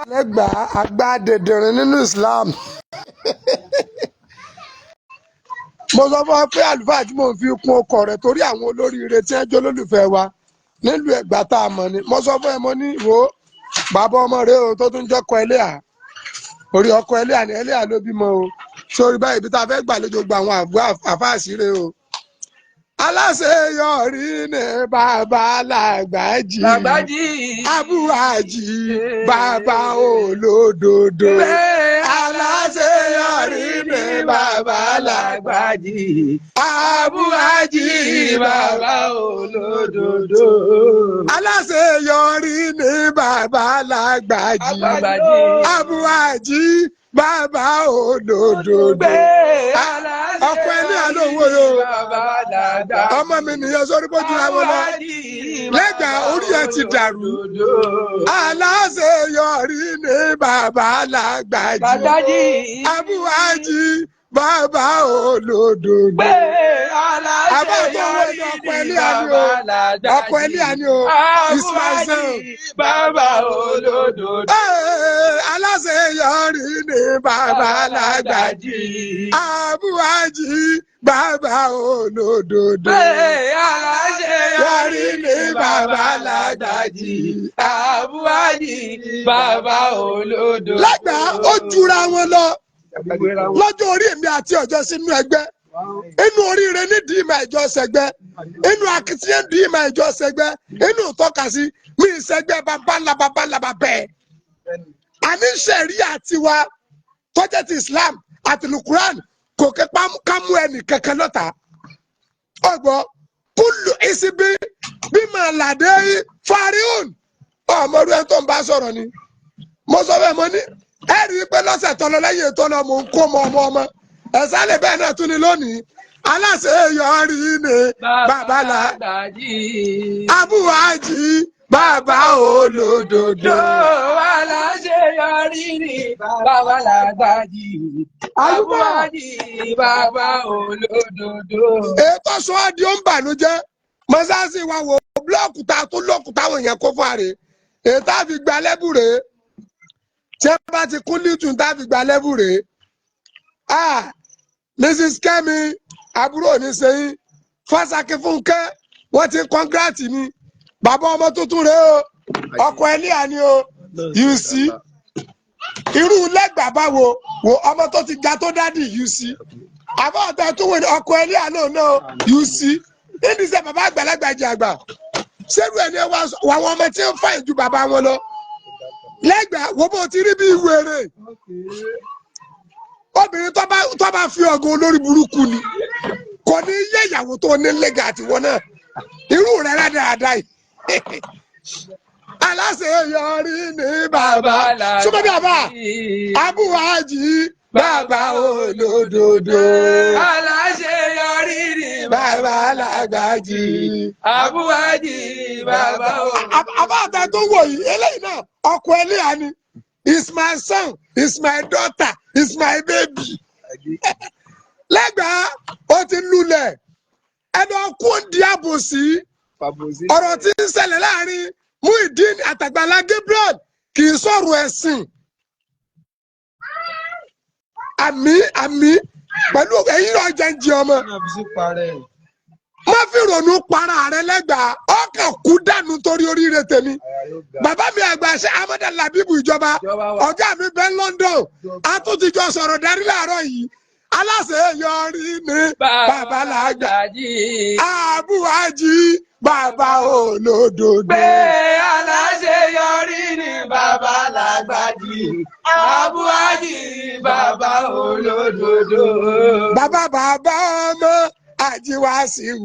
lẹ́gbàá àgbà dèdèrìn nínú Islam. Mo sọ fún ọ pé àlùfáà tí mò ń fi kún ọkọ̀ rẹ̀ torí àwọn olóríire tí wọ́n jẹ́ olólùfẹ́ wa nílùú Ẹ̀gbá tá a mọ̀ ni. Mo sọ fún ẹ mo ní wo bàbá ọmọ rẹ o tó tún jọ́kọ ẹlẹ́à orí ọkọ ẹlẹ́à ni ẹlẹ́à ló bímọ o sórí báyìí ibi tá a fẹ́ gbàlejò gba àwọn àfáàsíre o. Aláṣeyọrí ni bàbá Làgbàjì Abúhájì bàbá olódodo. Aláṣeyọrí ni bàbá Làgbàjì Abúhájì bàbá olódodo. Aláṣeyọrí ni bàbá Làgbàjì Abúhájì bàbá olódodo. Ọkọ ẹni àlówó yo ọmọ mi nìyẹn sórí bójú àwọn lọ lẹ́gbàá orí ẹ ti dàrú. Aláṣeyọrí ni bàbá Làgbàjì Abúhájì bàbá olódodo. Àbájọwọ́ ni ọkọ ẹni àní o ọkọ ẹni àní o Ismail bàbá olódodo. Aláṣeyọrí ni bàbá Làgbàjì Abúhájì bàbá olódodo. Aláṣeyọrí ni bàbá Làgbàjì Abúhájì bàbá olódodo. Lẹ́gbàá ó jura wọn lọ lọ́jọ́ orí èmi àti ọjọ́ sínú ẹgbẹ́ inú oríire nídìí ìmọ̀ ìjọ sẹgbẹ́ inú akitiyan dìí ìmọ̀ ìjọ sẹgbẹ́ inú tọ́kasí mi ìsẹgbẹ́ babalaba bẹ́ẹ̀. Àní sẹ̀ríà tiwa tọ́jẹ́ ti Islam àti Lukuran kò ké kámú ẹnì kankan lọ́ta. Ọgbọ́n kúlù ìsibí bí màá làdé fariun ọmọdé ẹni tó ń bá sọ̀rọ̀ ni. Mo sọ bẹ́ẹ̀ mo ní ẹ rí i pé lọ́sẹ̀ tọ́lọ lẹ́yìn ètò ọ̀nà mò ń kó ọmọ ẹ̀sán lè bẹ́ẹ̀ náà tún ni lónìí. Aláṣeyọrí ni bàbá Làgbàjì Abúhájì bàbá olódodo. Aláṣeyọrí ni bàbá Làgbàjì Abúhájì bàbá olódodo. Ètò sọ́ọ́dì ó ń bànújẹ́ mọ́sáàsì wa wo búlọ́ọ̀kù tá a tún lọ́ọ̀kù táwọn èèyàn kó fún àrè ètò àfi gba lẹ́bù rèé tí wọ́n bá ti kún nítun tá a fi gba lẹ́bù rèé. Mrs. Kẹ́mi àbúrò oníṣẹ́yìn Fásakí Fúnkẹ́ wọ́n ti kọ́ngrátì ni bàbá ọmọ tuntun rèé o ọkọ ẹlẹ́à ni o you see irú lẹ́gbàá báwo wo ọmọ tó ti ga tó dádì you see àbá ọ̀tá tó wọ ọkọ ẹlẹ́à náà you see níbi iṣẹ́ bàbá àgbàlagbà jẹ àgbà ṣerú ẹni wà àwọn ọmọ tí ń fà ju bàbá wọn lọ lẹ́gbàá wo bó ti rí bí wèrè obìnrin tó bá fi ọgùn olórí burúkú ni kò ní yẹ ìyàwó tó ní lẹ́gà àtiwọ́ náà irú rẹ̀ rádaràda yìí. Aláṣeyọrí ni bàbá súnmọ́ bí bàbá Abúhájì bàbá olódodo. Aláṣeyọrí ni bàbá Làgbàjì Abúhájì bàbá olódodo. Àbáta tó wò yìí eléyìí náà ọkọ ẹlẹ́à ni is my son is my daughter is my baby. Lẹ́gbàá ó ti lulẹ̀ ẹni ọkùn di àbòsí ọ̀rọ̀ tí ń ṣẹlẹ̀ láàrin Muyideen àtàgbàlá Gabriel kì í sọ̀rọ̀ ẹ̀sìn. Àmì pẹ̀lú ẹ̀yìn náà jẹ́ ń jẹ ọmọ. Má fi ronú para rẹ lẹ́gbàá ọkàn kú dànù torí oríire tèmi. Bàbá mi àgbà ṣe Ahmed Labibu ìjọba ọ̀gá mi bẹ́ London àtúntìjọ sọ̀rọ̀ darí láàárọ̀ yìí. Aláṣeyọrí ni bàbá Làgbàjì Abúhájì bàbá olódodo. Aláṣeyọrí ni bàbá Làgbàjì Abúhájì bàbá olódodo. Bàbá ọmọ Àjíwàsíù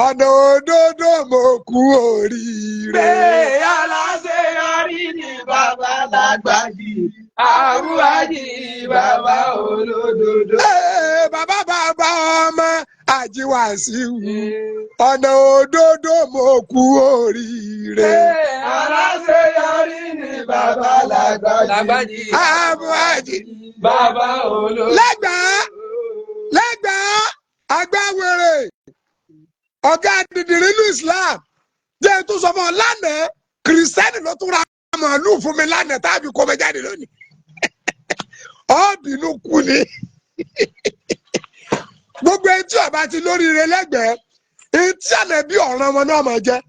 ọ̀nà òdodo mo kú oríire. Aláṣeyọrí ni bàbá Làgbàjì Abúhájì bàbá olódodo. Bàbá ọmọ Àjíwàsíù ọ̀nà òdodo mo kú oríire. Aláṣeyọrí ni bàbá Làgbàjì Abúhájì bàbá olódodo. Lẹ́gbàá agbáwèrè ọ̀gá dìdìrín ní Islam jẹ́ tó sọ fún ọ lánàá kìrìsìtẹ́nì ló tún ra màálù fún mi lánàá tàbí kó mẹ jáde lónìí ọ bínú kú ni gbogbo etí ọba ti lóríire lẹ́gbẹ̀ẹ́ etí ànábì ọ̀ràn wọn náà máa jẹ́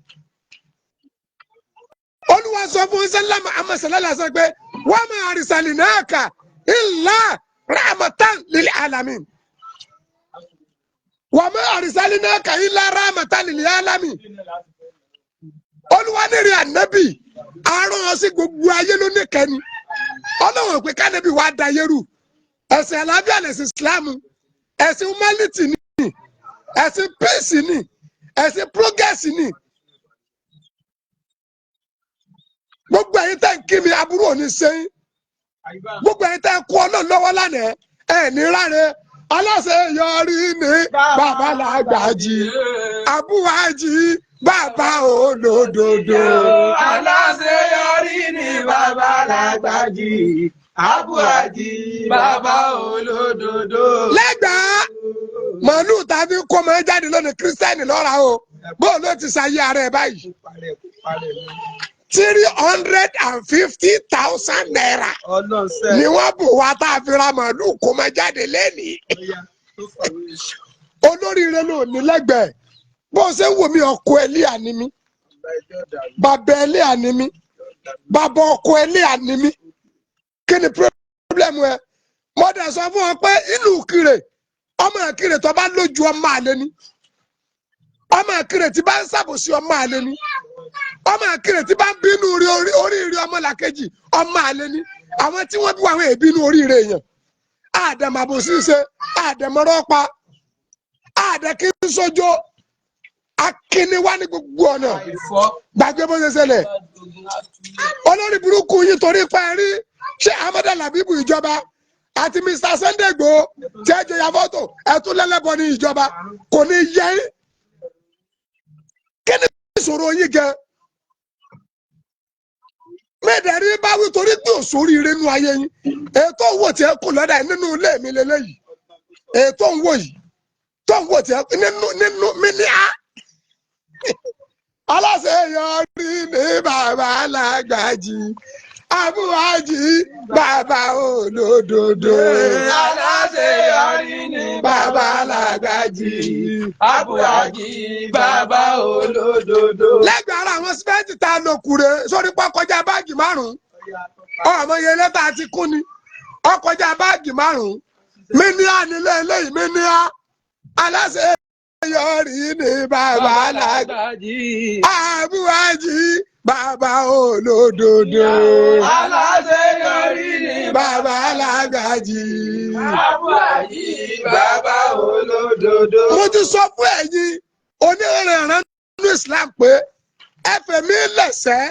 Olúwa sọ fún sẹ́lámà amọ̀sẹ̀lẹ́lá sọ pé wa ma arsalnaka illa rahmatan lil alamin wa ma arsalnaka illa rahmatan lil alamin Olúwa ní rí ànábì àrùn ọ̀sìn gbogbo ayé ló ní kẹ́ni Ọlọ́run pé kánábì wàá da yẹ́rù ẹ̀sìn àlàáfíà lẹ̀sìn Ìsìlámù ẹ̀sìn humanity ni ẹ̀sìn peace ni ẹ̀sìn progress ni gbogbo ẹ̀yin tẹ́ ń kí mi aburú òní sẹ́yìn gbogbo ẹ̀yin tẹ́ ń kú Ọlọ́run lọ́wọ́ lánàá ẹ̀ ní ráre aláṣeyọrí ni bàbá Lágbàjì Abúwájì bàbá olódodo. Aláṣeyọrí ni bàbá Lágbàjì Abúwájì bàbá olódodo. Lẹ́gbàá màálù tàbí kó máa jáde lónìí kírísítẹ́nì lọ́ra o bóun ló ti ṣayé ara ẹ̀ báyìí. 350,000 naira ni wọ́n bù wá tá a fi ra màálù kó máa jáde lẹ́nìí. Olóríire ló ní lẹ́gbẹ̀ẹ́ bó ṣe ń wò mí ọkọ ẹlẹ́yà ni mí bàbá ẹlẹ́yà ni mí bàbá ọkọ ẹlẹ́yà ni mí kí ni pírọ́blẹ́mù ẹ mo dẹ̀ sọ fún ọ pé inú kiri ọmọ ìkirè tó bá lójú ọmọ àlè ni ọmọ ìkirè tí bá ń ṣàbòsí ọmọ àlè ni ọmọ ìkirè tí bá ń bínú oríire ọmọ làkejì ọmọ àlè ni àwọn tí wọ́n bí wọn àwọn èbínú oríire èèyàn àdàmàbòsí ṣe àdàmọ́rọ́pa àdàkí ń sójó akíniwá ní gbogbo ọ̀nà gbàgbé bó ṣe ṣẹlẹ̀ olórí burúkú yìí torí pa ẹ̀rí ṣé Ahmadu Labeeb ìjọba àti Mr. Sunday Igboho tí ẹ jẹyà fọ́tò ẹtún lẹ́lẹ́bọ ní ìjọba kò ní yẹ kí ni ìṣòro yín gẹ mẹ́ẹ̀dẹ̀rí bá wí torí pé òṣòrí ire nú ayé yín ètò òwò tí ẹ kù lọ́dà nínú ilé mi lélẹ́yìí ètò òwò yìí tó ń wò tí ẹ nínú mi ní á aláṣeyọrí ní bàbá Lágbàjì Abúwájì bàbá olódodo. Aláṣeyọrí ní bàbá Lágbàjì Abúwájì bàbá olódodo. Lẹ́gbẹ̀ẹ́ ara àwọn sípẹ́ǹtì tá a lò kúre sórí pọ́ kọjá báàgì márùn-ún ọmọ iye lẹ́tà ti kú ni ọkọjá báàgì márùn-ún mí ní á nílé eléyìí mí ní á aláṣeyọrí ní bàbá Lágbàjì Abúwájì bàbá olódodo. Aláṣeyọrí ní bàbá Lágbàjì Abúwájì bàbá olódodo. Mo ti sọ fún ẹ̀yin onírìnrìn nínú Islam pé ẹfẹ̀mí lẹ̀sẹ̀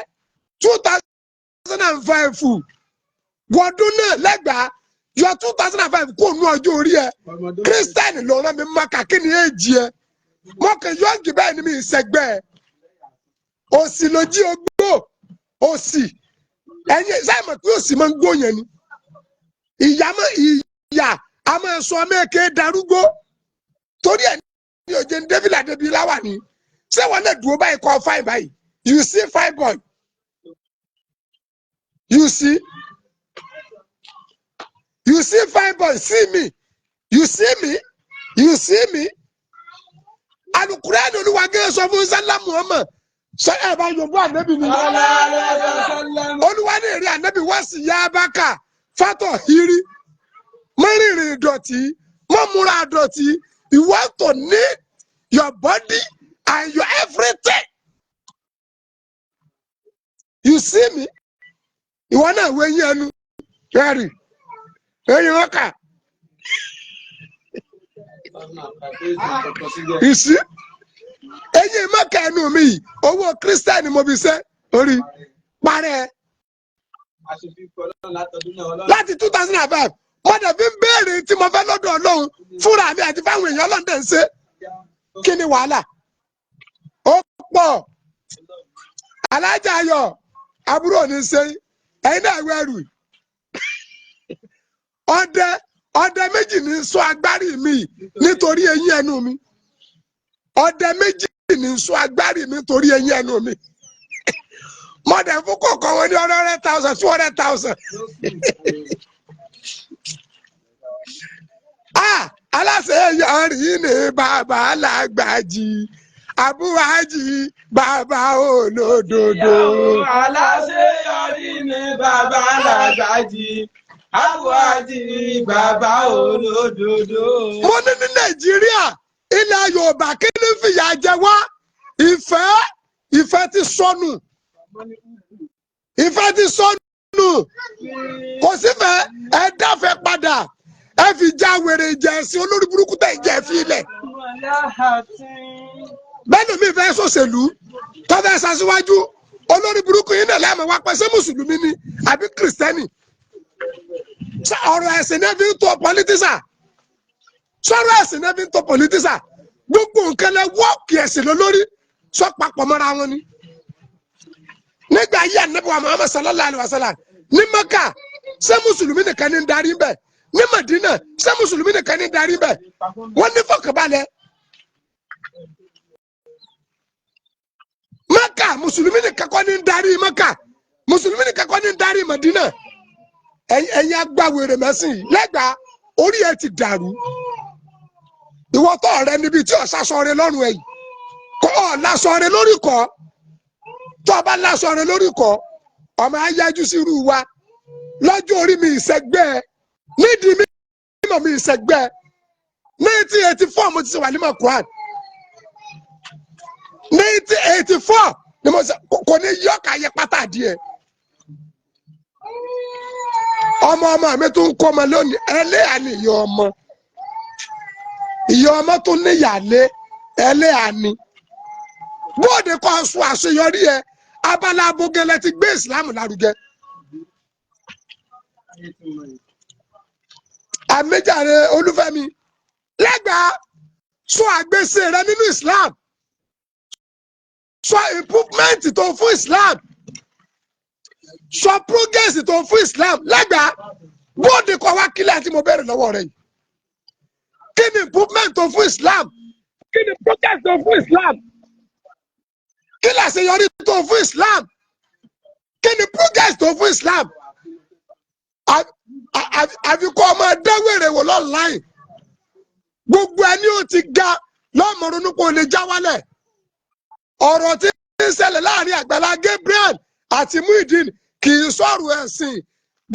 2005 wọ́dún náà lẹ́gbàá yọ 2005 kó nú ọjọ́ orí ẹ kírísítẹ́nì ló rán mi Mákà kí ni èjì ẹ mọ́kàn yọ̀ǹgì bẹ́ẹ̀ ni mi ìṣẹ́gbẹ́ ẹ òsì ló jí ogbó òsì ẹ̀yin sáà mọ̀ pé òsì máa ń gbóyàn ni ìyá a máa sọ mẹ́ẹ̀kẹ́ darúgbó torí ẹ̀ ní òjò david adebi láwà ní ṣé wọn lè dúró báyìí kọ́ fine báyìí you see fine boy you see fine boy see me you see me Al-Qur'an Olúwa gẹ́gẹ́ sọ fún sálá Muhammad sọ ẹ̀ bá yọ̀bọ̀ ànábì ni Olúwa ní èrè ànábì wá sí yá abáka fátọ̀ hírí mọ́rìnrìn ìdọ̀tí mọ́múra ìdọ̀tí you want to need your body and your everything you see me ìwọ náà wo eyín ẹnu kẹrì eyín ọkà ìsí eyín mọ́kà ẹnu mi yìí owó kírísítẹ́nì mo fi ṣe orí parẹ́ láti 2005 mọ́dà fi ń béèrè tí mo fẹ́ lọ́dọ̀ Ọlọ́run fúnra mi àti fáwọn èèyàn Ọlọ́run dẹ̀ ń ṣe kí ni wàhálà ó pọ̀ Alájà Ayọ̀ àbúrò ní sẹ́yìn ẹ̀yin náà wẹ̀rù ọdẹ méjì ní sọ agbárí mi nítorí eyín ẹnu mi ọdẹ méjì ní sọ agbárí mi nítorí eyín ẹnu mi mọ̀dẹ̀ fún kọ̀ọ̀kan wọn ní 100,000 200,000. Aláṣeyọrí ni bàbá Lágbájì Abúwájì bàbá olódodo. Aláṣeyọrí ni bàbá Lágbájì Abúwájì bàbá olódodo. Mo ní Nàìjíríà ilẹ̀ Yorùbá kí ni fìyà jẹ wá? Ìfẹ́ ti sọnù. Ìfẹ́ ti sọnù. Kò sífẹ́ ẹ dáfẹ́ padà. Ẹ fi já wèrè ìjẹ̀sìn olórí burúkú tẹ̀ ìjẹ́ fi ilẹ̀. Bẹ́ẹ̀ni mi fẹ́ sòṣèlú tó fẹ́ ṣaṣíwájú olórí burúkú yìí náà lẹ́mọ̀ wá pẹ́ ṣé mùsùlùmí ni àbí kìrìsìtẹ́nì. Ọ̀rọ̀ ẹ̀sìn náà fi ń tó pọlitísà. Sọ̀rọ̀ ẹ̀sìn náà fi ń tó pọlitísà. Gbogbo nǹkan lẹ wọ́ọ̀kì ẹ̀sìn lólórí sọ papọ̀ mọ́ra wọn ni. Nígbà yí Ànábì wa Muhammad sallallahu alaihi wasallam ní Mẹ́kà ṣé mùsùlùmí nìkan ní darí bẹ́ẹ̀? Ní Mẹdínà ṣé mùsùlùmí nìkan ní darí bẹ́ẹ̀? Wọ́n ní fọkànbalẹ̀. Mẹ́kà mùsùlùmí nìkan kọ́ ní darí Mẹ́kà, mùsùlùmí nìkan kọ́ ní darí Mẹdínà. Ẹ̀yin agbáwèrè mẹ́sìn yìí lẹ́gbàá orí ẹ ti dàrú. Ìwọ tó ọ̀rẹ́ níbi tí ọ̀sá sọ̀rẹ́ lọ́rùn ẹ̀yìn kọ́ ọ̀ lásọ̀rẹ́ lórí kọ́ tó o bá lásọ̀rẹ́ lórí kọ́ ọmọ ayájú sí irú wa lọ́jọ́ orí mi ìṣẹ́gbẹ́ nídìí mímọ̀ mi ìṣẹ́gbẹ́ 1984 mo ti ṣe wàlímọ̀ Quran 1984 ni mo ṣe kò ní yọ̀ọ̀ká yẹ pátá díẹ̀ ọmọ mi tún ń kọ́ ọmọ lónìí ẹlẹ́yà ni ìyá ọmọ tún níyàlé ẹlẹ́yà ni bóde kọ́ sún àṣeyọrí ẹ abala abogẹlẹ ti gbé ìsìlámù lárugẹ. Àmẹ́jàre Olúfẹ́mi lẹ́gbàá sọ àgbèsè rẹ nínú Islam sọ improvement tó fún Islam sọ progress tó fún Islam lẹ́gbàá bóde kọ́ wá kílẹ̀ tí mo bẹ̀rẹ̀ lọ́wọ́ rẹ̀ yìí kí ni improvement tó fún Islam kí ni progress tó fún Islam kí ni àṣeyọrí tó fún Islam kí ni progress tó fún Islam àfikún ọmọ ẹdẹwẹrẹ wò lọ́nláìn gbogbo ẹni ó ti ga lọ́mọ̀rún nípa olè já wálẹ̀ ọ̀rọ̀ tí ń ṣẹlẹ̀ láàrin Àgbàlá Gabriel àti Muyideen kì í sọ̀rọ̀ ẹ̀sìn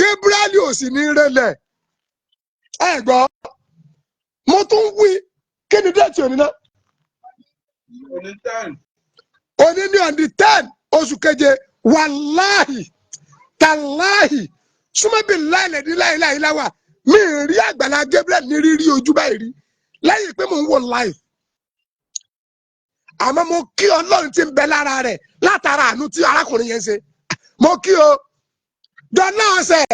Gabriel ò sì ní rẹlẹ̀ ẹ gbọ́ mo tún wí kí ni déètì òní náà òní ní on the 10 oṣù keje wàláhì tàláhì súnmọ́bí láìlẹ̀dí láìláìláwà mi rí Àgbàlá Gabriel ní rírí ojú báyìí rí lẹ́yìn pé mò ń wò live àmọ́ mo kí Ọlọ́run tí ń bẹ lára rẹ̀ látara àánú tí arákùnrin yẹn ṣe mo kí o dọ́nà ọ̀sẹ̀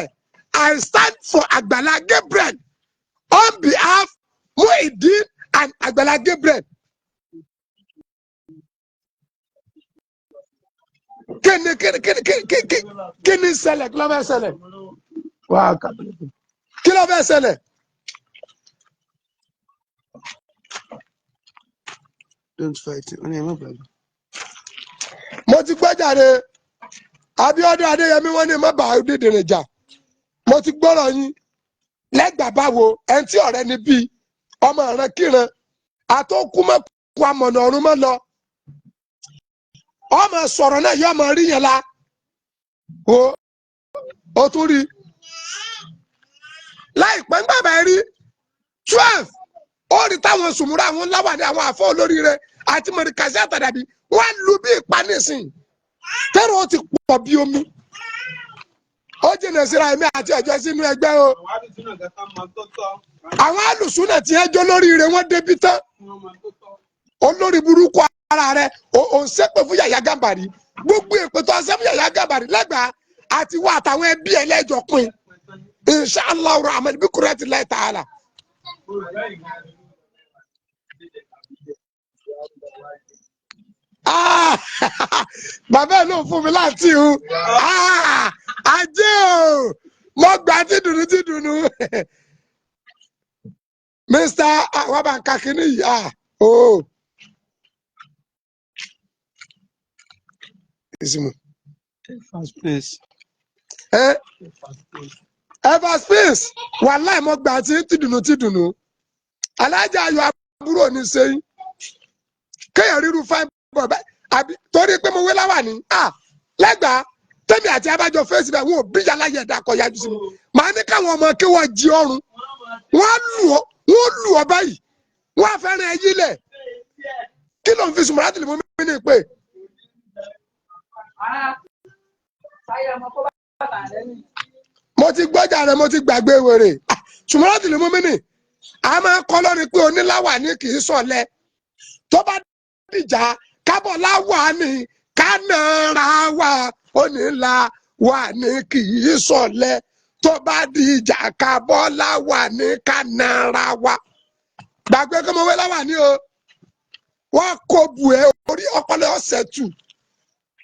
I stand for Àgbàlá Gabriel on behalf Muyideen and Àgbàlá Gabriel. Kíni ṣẹlẹ̀ kí ló fẹ́ ṣẹlẹ̀ kí ló fẹ́ ṣẹlẹ̀ mo ti gbọ́jàre Abíọ́dún Adéyẹmí wọ́n ní má bàa dídìrín jà mo ti gbọ́rọ̀ yín lẹ́gbàá báwo ẹni tí ọ̀rẹ́ ni bíi ọmọ ìran kíran àtọkùn mọ́kù amọ̀nà ọ̀run mọ́ lọ ọmọ sọ̀rọ̀ náà yọ ọmọ rí yẹn la o tún rí láìpẹ́ ńgbàgbà rí 12 ó rí táwọn sùnmùrà àwọn láwà ní àwọn àfọ olóríire àti mọ̀rìkàsí àtàdàbí wọ́n lu bí ìpanísìn tẹ́rọ ó ti pọ̀ bí omi ó jìnà síra ẹ̀mí àti ẹ̀jọ́ sínú ẹgbẹ́ o àwọn alùsùnà tí ẹjọ́ lóríire wọ́n débi tán olórí burúkú ara rẹ ò ń ṣépè fún Yàyà Gàmbàrí gbogbo èpè tó ń ṣe fún Yàyà Gàmbàrí lẹ́gbàá àti wá àtàwọn ẹbí ẹlẹ́jọ́ pin inshallah rahman bí kúrẹ́tì láì tààlà. Bàbá ẹ̀ ló fún mi láti hu ajé o mo gbà tí dùnú Mr. Wabanka kìíní yìí o. Isimu ever space wàláì mo gbà tí tìdùnnú alájà ayọ̀ àbúrò ní sẹ́yìn kéèyàn ríru fine boy bẹ́ẹ̀ àbí torí pé mo wé láwà ní lẹ́gbàá tẹ́mi àti abájọ fèsì bẹ́ẹ̀ wọn ò bí yàrá yẹ̀dá kọ yájú sí mi màá ní káwọn ọmọ kí wọ́n jí ọrùn wọ́n lù ọ́ báyìí wọ́n á fẹ́ràn ẹyí lẹ̀ kí ló ń fi sùnmọ́ láti lè mú mi ní ìpè. mo ti gbọ́jà rẹ̀ mo ti gbàgbé wèrè sùnmọ́ láti lè mú mi ní a máa ń kọ́ lórí pé oníláwà ní kì í sọ̀lẹ̀ tó bá dìjà kábọ̀ láwà ní kánàrà wà oníláwà ní kì í sọ̀lẹ̀ tó bá dìjà kábọ̀ láwà ní kánàrà wà gbàgbé kí mo wé láwà ní o wọ́n kó bu ẹ orí ọpọlọ ọ̀sẹ̀ tù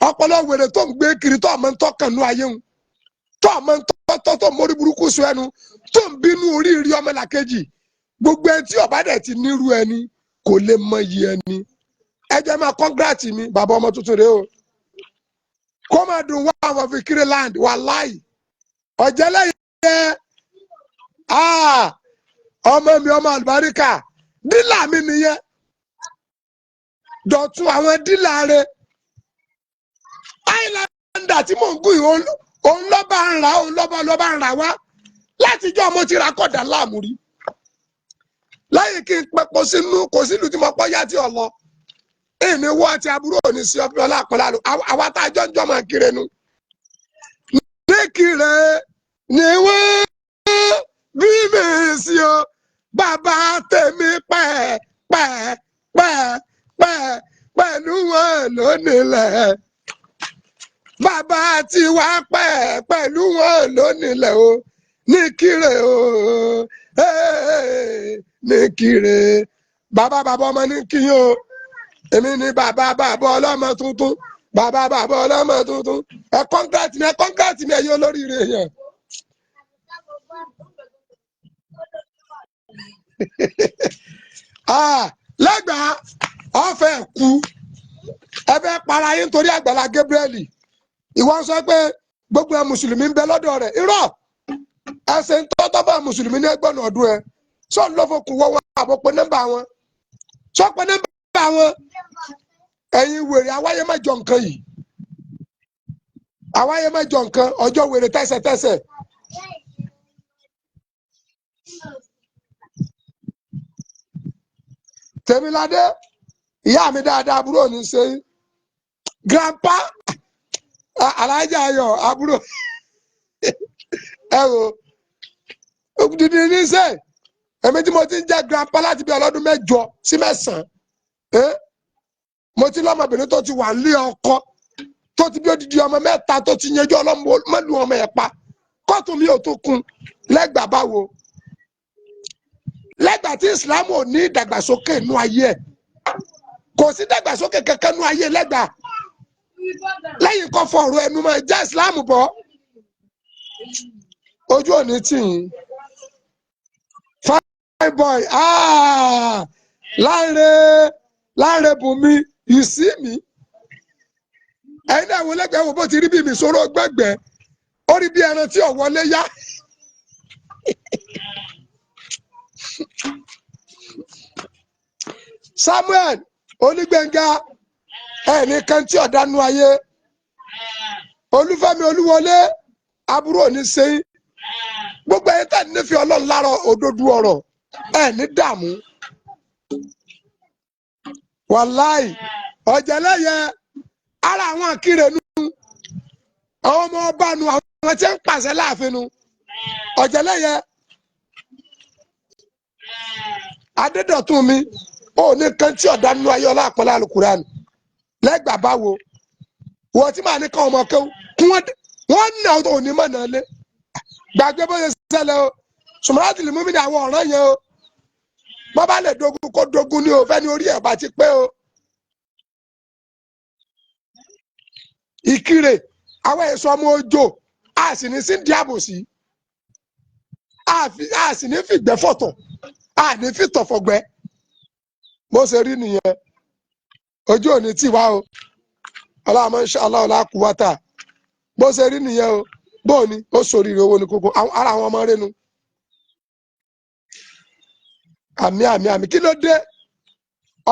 ọpọlọ wèrè tó ń gbé kiri tó ọmọ ń tọkànnú ayé ń tó ọmọ ń tọ́ tó mórí burúkú sọ ẹnu tó ń bínú oríire ọmọlàkejì gbogbo ẹni tí ọba dẹ̀ ti nírú ẹni kò lè mọyì ẹni ẹ jẹ́ máa kọ́ngrátì mi bàbá ọmọ tuntun rẹ o kó máa dùn wá àwọn fikiri land wàláì ọ̀jẹ̀lẹ̀yẹ ọmọ mi ọmọ àlùbáríkà dílà mi nìyẹn dọ̀tun àwọn dílà rẹ áìláńdà tí mò ń gùn yìí òun lọ́ba ń ra òun lọ́ba ń ra wá látijọ́ mo ti ra kọ̀dà láàmú rí láyé kí n pẹ́ kò sínú tí mo pọ́ yá tí ò lọ èmi wọ́ àti àbúrò ní sí ọbẹ̀ ọlá àpọ̀lá lò àwa tá a jọ ń jọ máa kiri nu. ní kiri ni wọ́n bí mi sí o bàbá tèmi pẹ̀lú wọn lónìlẹ̀ bàbá tiwa pẹ̀lú wọn lónìlẹ̀ o ní kiri o ní kiri bàbá ọmọ ní kíyàn o èmi ní bàbá ọlọ́mọ tuntun bàbá ọlọ́mọ tuntun ẹ kọ́ńtàtì mi ẹ̀yin olóríire yẹn. lẹ́gbàá ọ̀fẹ́ kú ẹ fẹ́ para yín torí Àgbàlá Gabriel ìwọ sọ pé gbogbo ẹ mùsùlùmí ń bẹ lọ́dọ̀ rẹ̀ irọ́ ẹsẹ̀ ń tọ́tọ́ bá mùsùlùmí ní ẹgbọ́n ọdún ẹ sọ ń lọ́ fokùn wọ́n àbọ̀ pé nọ́mbà wọn sọ pé nọ́mbà wọn ẹ̀yin wèrè àwáyé mẹ́jọ nǹkan yìí àwáyé mẹ́jọ nǹkan ọjọ́ wèrè tẹ́sẹ̀tẹ́sẹ̀. Tèmiládé ìyá mi dáadáa àbúrò ní ṣe grandpa alájà ayọ̀ àbúrò ẹ wò dídí ní sẹ èmi tí mo ti ń jẹ grandpa láti bí ọlọ́dún 8 sí 9 mo ti lọ́mọbìnrin tó ti wà nílé ọkọ tó ti bí odidi ọmọ 3 tó ti yanjú ọlọ́mọlú ọmọ ẹ̀ pa kóòtù mi ò tó kun lẹ́gbàá báwo lẹ́gbàá tí Islam ò ní ìdàgbàsókè nú ayé ẹ̀ kò sí ìdàgbàsókè kankan nú ayé lẹ́gbàá lẹ́yìn kan fọ̀rọ̀ ẹnu máa já Islam bọ̀ ojú òní tì yín fine boy Láńre Bùnmi you see me ẹ̀yin náà wo lẹ́gbẹ̀ẹ́ wo bó ti rí bí mi sọ̀rọ̀ gbẹ̀gbẹ̀ ó rí bí ẹran tí ò wọlé yá. Samuel Onígbẹ̀ngà ẹnìkan tí ọ̀dánú ayé Olúfẹ́mi Olúwọlé àbúrò ní sẹ́yìn gbogbo ẹ̀yin tá nífẹ̀ẹ́ Ọlọ́run lára òdodo ọ̀rọ̀ ní dààmú wàláì Ọ̀jẹ̀lẹ̀yẹ ara àwọn akíre nu àwọn ọmọ ọba nu àwọn tí ń pàṣẹ láàfin nu Ọ̀jẹ̀lẹ̀yẹ Adédọ̀tun mi ó ní kan tí ọ̀dà nínú ayé ọlá àpọ̀lá Al-Qur'an lẹ́gbàá báwo wọ́n tí màá ní ká ọmọ kéwù kí wọ́n ní àwọn òní mọ̀ náà lé gbàgbé bó ṣe ṣẹlẹ̀ o ṣùgbọ́n láti lè mú mi ní àwọn ọ̀ràn yẹn o bọ́ bá lè dogun kó dogun ní o fẹ́ ní orí ẹ̀ bá ti pé o. Ìkirè àwọn èso ọmọ ojo a sì ní sí díàbò sí a sì ní fìgbẹ́ fọ̀tọ̀ a ní fi tọ̀fọ̀gbẹ́ bó ṣe rí nìyẹn ojú òní tì wá o ọlọ́mọ insha Allah ọlá kúwátà bó ṣe rí nìyẹn o bó ni ó ṣoríire owó ní kókó ara àwọn ọmọ rẹ nu. àmì kí ló dé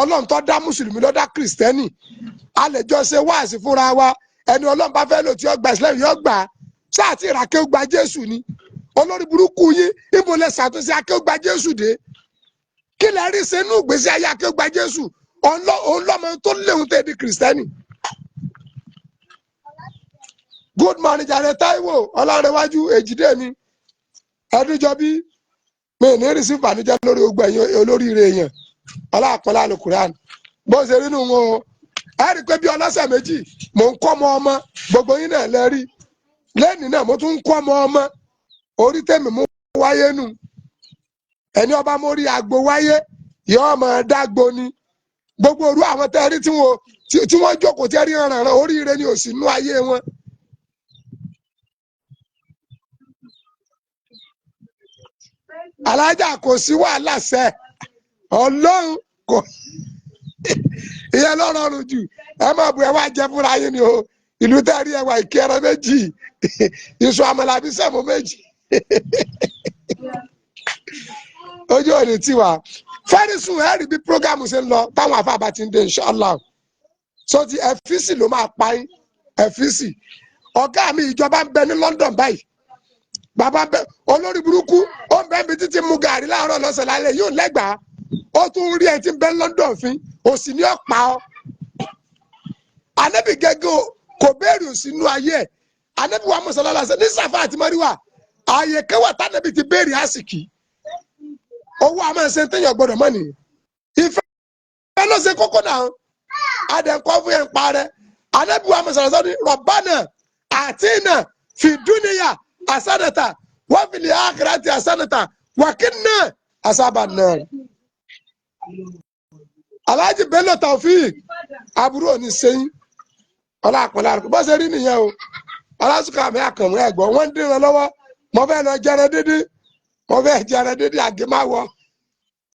ọlọ́run tó dá mùsùlùmí ló dá kìrìsìtẹ́nì a lè jọ ṣe wáàsí fúnra wa ẹni ọlọ́run bá fẹ́ lò tí ó gba ìsìlẹ̀ yóò gbà á sáà tí ìràkẹ́ gba jésù ni olórí burúkú yín níbo lẹ ṣàtúnṣe akéwògbà jésù dé kí lẹ rí sínú ìgbésí ayé akéwògbà jésù òun lọmọ tó léwu tẹ di kìrìsìtẹ́nì. good morning jàre táíwò ọlárẹwájú èjìdé mi ẹdúnjọbí mi ní rìsí ìbànújẹ́ lórí ogbó ẹ̀yìn olóríire èèyàn ọlọ́àpọ̀lá alukuran bó ṣe rí nù wọn o ẹ rí i pé bí ọlọ́sẹ̀ méjì mò ń kọ́ ọmọ gbogbo yín náà lẹ́rí lẹ́nìí náà mo tún ń kọ́ ọmọ orí tèmi mú wáyé nù ẹni ọba mórí agbo wáyé yóò máa dágbo ni gbogbo òru àwọn tẹ́rí tí wọ́n jókòó tẹ́rí rànràn oríire ni òsì nú ayé wọn. alájà kò sí wàhálà sẹ Ọlọ́run kò ìyẹn ló rọrùn jù ẹ máa bu ẹ wá jẹ fúnra yín ni o ìlú tẹ́rí ẹwà ìkẹrẹ méjì iṣu àmàlà bí sẹ́mu méjì ojú òní tiwa fẹ́rí sùn ẹ́rì bí prógámù ṣe ń lọ táwọn afáàbá ti ń dé inshallah so ti ẹ̀fíìsì ló máa pa yín ẹ̀fíìsì ọ̀gá mi ìjọba ń bẹ ní London báyìí bàbá bẹ olórí burúkú ó ń bẹ ibi títí mu gàrí láàárọ̀ lọ́sẹ̀ lálẹ́ yóò lẹ́gbàá ó tún rí ẹ tí ń bẹ London fín òsì ní ọ̀pá ọ Ànábì gẹ́gẹ́ kò béèrè òsì nú ayé ẹ̀ Ànábì wa mọ̀sálálà ṣe ní Sàfà àti Márùwà ààyè kẹwàá tánàbì ti béèrè àsìkí owó àmọ́ ẹsẹ̀ téèyàn gbọ́dọ̀ mọ́ nìyí ìfẹ́ ló ṣe kókó náà adẹ̀kọ́ fún yẹn parẹ́ Ànábì wa mọ̀sálálà ní Rabbana atina fi dunya hasanata wa fil akhirati hasanata wa qina azaban nar. Alhaji Bello Taofeek àbúrò ní sẹ́yìn ọlọ́àpọ̀lá rẹ̀ bó ṣe rí nìyẹn o ọlọ́sùnkà mi àkànmú ẹ̀gbọ́n wọ́n ń dìran lọ́wọ́ mo fẹ́ lọ jẹrẹ dídí àgémáwọ̀